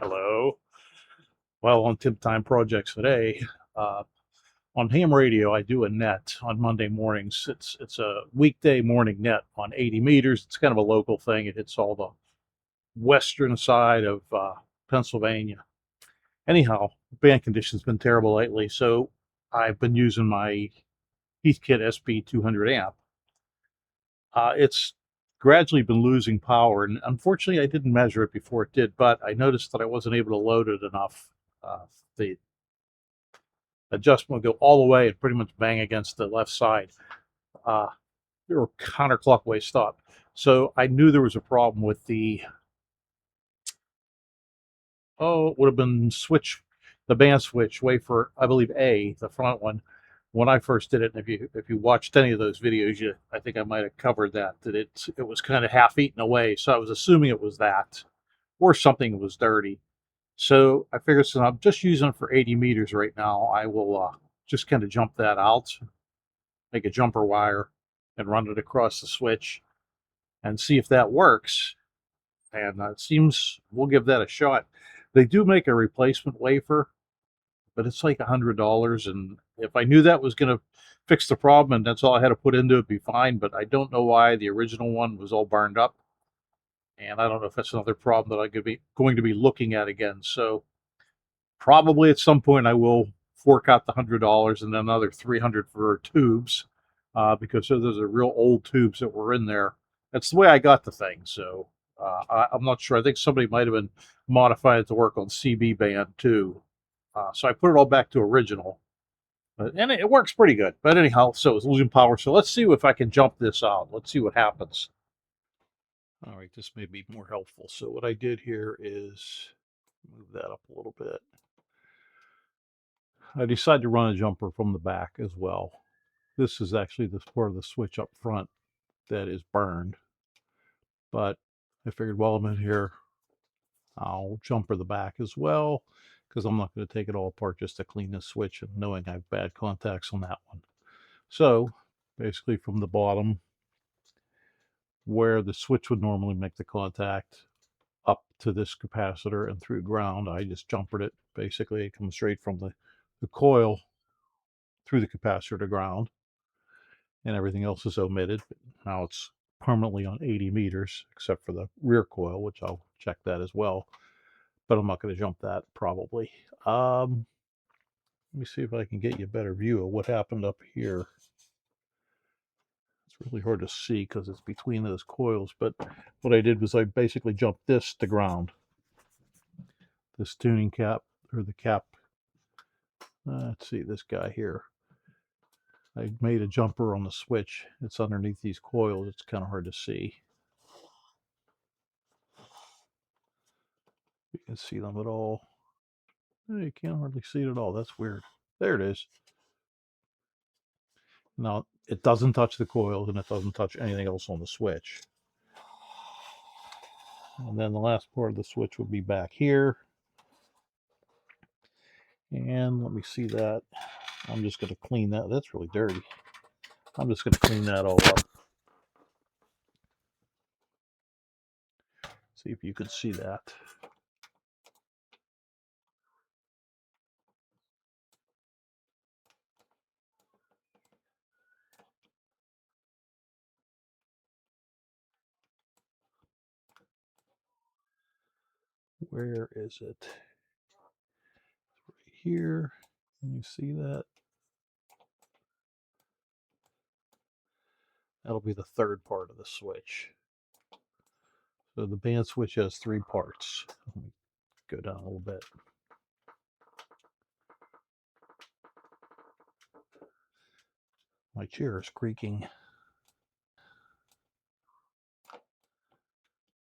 Hello. Well, on Tip Time Projects today, uh, on ham radio, I do a net on Monday mornings. It's a weekday morning net on 80 meters. It's kind of a local thing. It hits all the western side of Pennsylvania. Anyhow, band conditions been terrible lately, so I've been using my Heathkit SB200 amp. It's gradually been losing power, and unfortunately, I didn't measure it before it did, but I noticed that I wasn't able to load it enough. The adjustment would go all the way and pretty much bang against the left side. Uh, or counterclockwise stop. So I knew there was a problem with it would have been the band switch, wafer, I believe the front one, when I first did it. And if you watched any of those videos, I think I might have covered that it was kind of half eaten away. So I was assuming it was that, or something was dirty. So I figured since I'm just using it for 80 meters right now, I will just kind of jump that out, make a jumper wire, and run it across the switch and see if that works. And it seems we'll give that a shot. They do make a replacement wafer, but it's like $100. And if I knew that was going to fix the problem and that's all I had to put into it, it'd be fine. But I don't know why the original one was all burned up. And I don't know if that's another problem that I'm going to be looking at again. So probably at some point I will fork out the $100 and then another 300 for tubes, because those are real old tubes that were in there. That's the way I got the thing. So I'm not sure. I think somebody might have been modifying it to work on CB band too. So I put it all back to original, and it works pretty good. But anyhow, so it's losing power. So let's see if I can jump this out. Let's see what happens. All right, this may be more helpful. So what I did here is move that up a little bit. I decided to run a jumper from the back as well. This is actually the part of the switch up front that is burned, but I figured while I'm in here, I'll jumper the back as well, because I'm not going to take it all apart just to clean this switch, and knowing I have bad contacts on that one. So basically from the bottom, where the switch would normally make the contact, up to this capacitor and through ground, I just jumpered it. Basically it comes straight from the coil through the capacitor to ground, and everything else is omitted. Now it's permanently on 80 meters, except for the rear coil, which I'll check that as well. But I'm not going to jump that probably. Let me see if I can get you a better view of what happened up here. It's really hard to see because it's between those coils. But what I did was I basically jumped this to ground. This tuning cap, or the cap. Let's see, this guy here. I made a jumper on the switch. It's underneath these coils. It's kind of hard to see. You can see them at all. You can't hardly see it at all. That's weird. There it is. Now, it doesn't touch the coils and it doesn't touch anything else on the switch. And then the last part of the switch would be back here. And let me see that. I'm just going to clean that. That's really dirty. I'm just going to clean that all up. See if you can see that. Where is it? It's right here. Can you see that? That'll be the third part of the switch. So the band switch has three parts. Let me go down a little bit. My chair is creaking.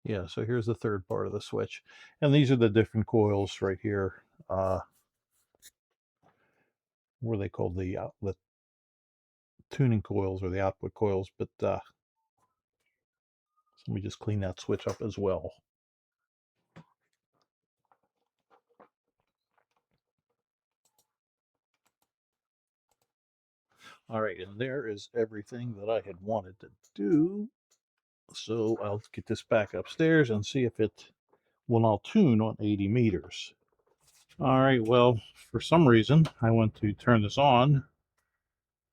Yeah, so here's the third part of the switch. And these are the different coils right here. What are they called? The tuning coils or the output coils. But so let me just clean that switch up as well. All right, and there is everything that I had wanted to do. So I'll get this back upstairs and see if it will now tune on 80 meters. All right, well, for some reason, I went to turn this on,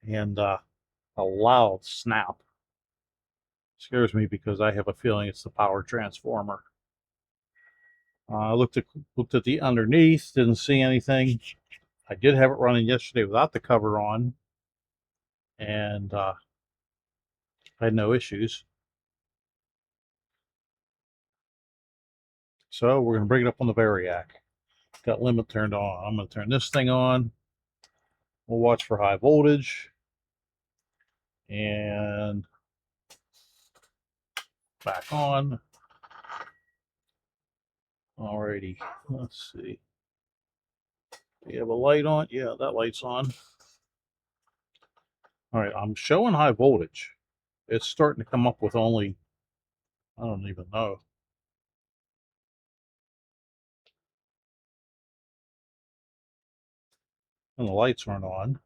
and a loud snap scares me because I have a feeling it's the power transformer. I looked at the underneath, didn't see anything. I did have it running yesterday without the cover on, and I had no issues. So we're going to bring it up on the variac. Got limit turned on. I'm going to turn this thing on. We'll watch for high voltage. And back on. Alrighty, let's see. Do you have a light on? Yeah, that light's on. All right, I'm showing high voltage. It's starting to come up with only, I don't even know. And the lights aren't on.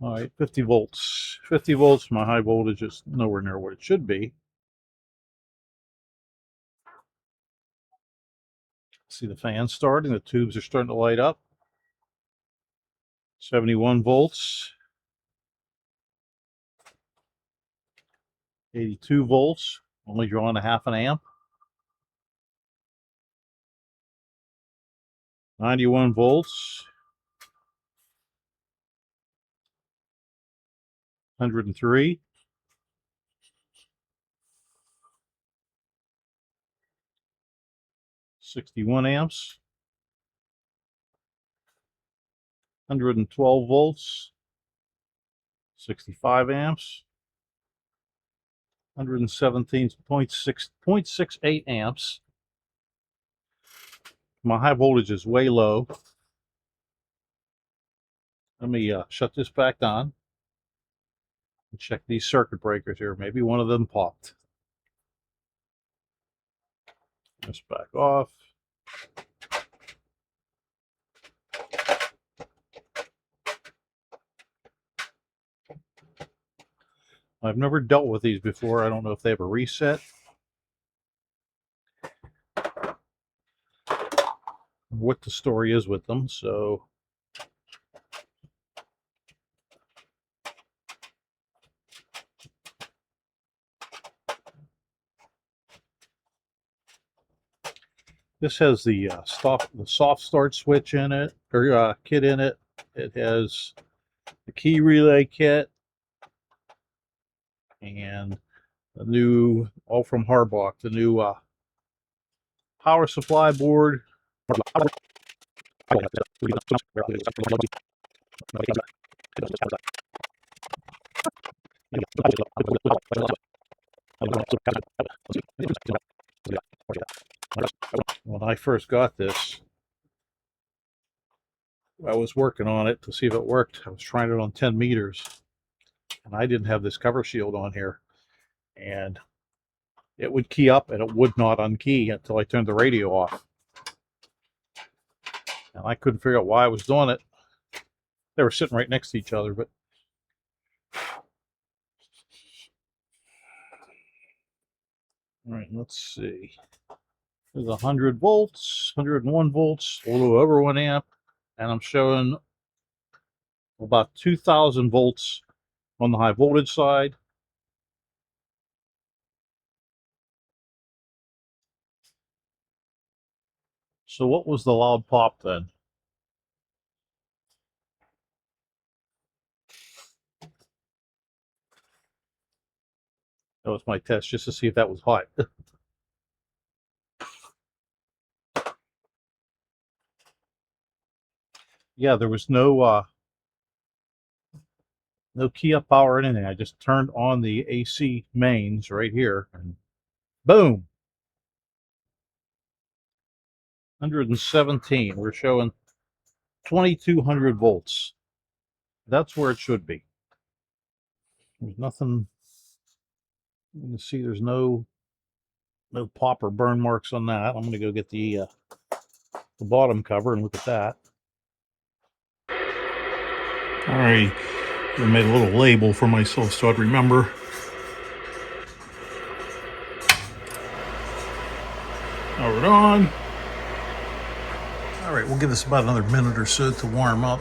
All right, 50 volts. 50 volts, my high voltage is nowhere near what it should be. See the fan starting, the tubes are starting to light up. 71 volts. 82 volts, only drawing a half an amp. 91 volts. 103. 61 amps. 112 volts. 65 amps. 117.68 amps. My high voltage is way low. Let me shut this back on and check these circuit breakers here. Maybe one of them popped. This back off. I've never dealt with these before. I don't know if they have a reset. What the story is with them, so this has the soft start switch in it, or kit in it. It has the key relay kit and the new, all from Harbach, the new power supply board. When I first got this, I was working on it to see if it worked. I was trying it on 10 meters, and I didn't have this cover shield on here. And it would key up, and it would not unkey until I turned the radio off. And I couldn't figure out why I was doing it. They were sitting right next to each other, but all right, let's see. There's 100 volts, 101 volts, a little over 1 amp, and I'm showing about 2,000 volts on the high voltage side. So what was the loud pop then? That was my test just to see if that was hot. Yeah, there was no key up power or anything. I just turned on the AC mains right here, and boom, 117. We're showing 2,200 volts. That's where it should be. There's nothing. You can see there's no pop or burn marks on that. I'm going to go get the bottom cover and look at that. All right, I made a little label for myself so I'd remember. Power it on. All right, we'll give this about another minute or so to warm up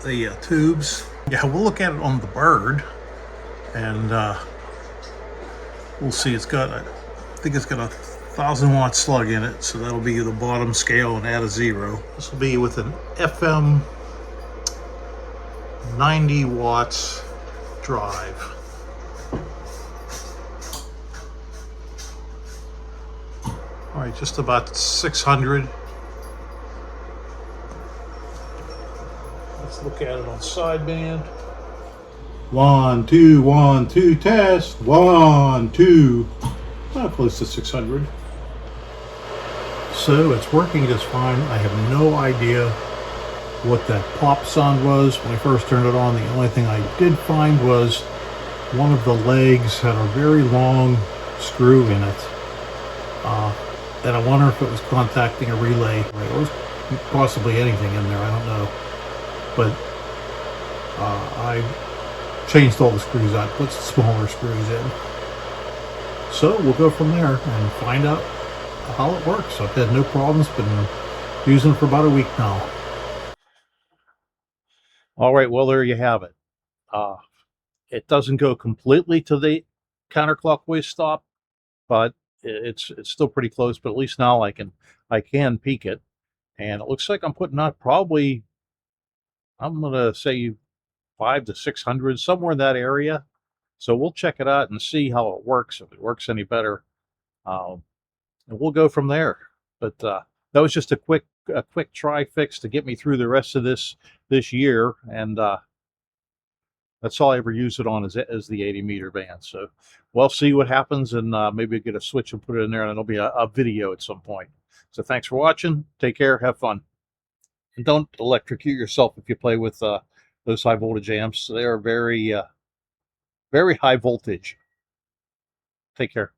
the tubes. Yeah, we'll look at it on the bird, and we'll see. It's got, I think it's got a 1,000-watt slug in it, so that'll be the bottom scale and add a 0. This will be with an FM 90 watts drive. All right, just about 600. Let's look at it on sideband. 1, 2, 1, 2, test. 1, 2. Close to 600. So it's working just fine. I have no idea what that pop sound was when I first turned it on. The only thing I did find was one of the legs had a very long screw in it. And I wonder if it was contacting a relay. There was possibly anything in there, I don't know. But I changed all the screws out, put some smaller screws in. So we'll go from there and find out how it works. I've had no problems, been using it for about a week now. All right, well, there you have it. It doesn't go completely to the counterclockwise stop, but it's still pretty close. But at least now I can peak it, and it looks like I'm putting out probably, I'm gonna say 500 to 600, somewhere in that area. So we'll check it out and see how it works, if it works any better, and we'll go from there. But that was just a quick try fix to get me through the rest of this year, and that's all I ever use it on is the 80 meter band. So we'll see what happens, and maybe get a switch and put it in there, and it'll be a video at some point. So thanks for watching. Take care. Have fun. And don't electrocute yourself if you play with those high voltage amps. They are very, very high voltage. Take care.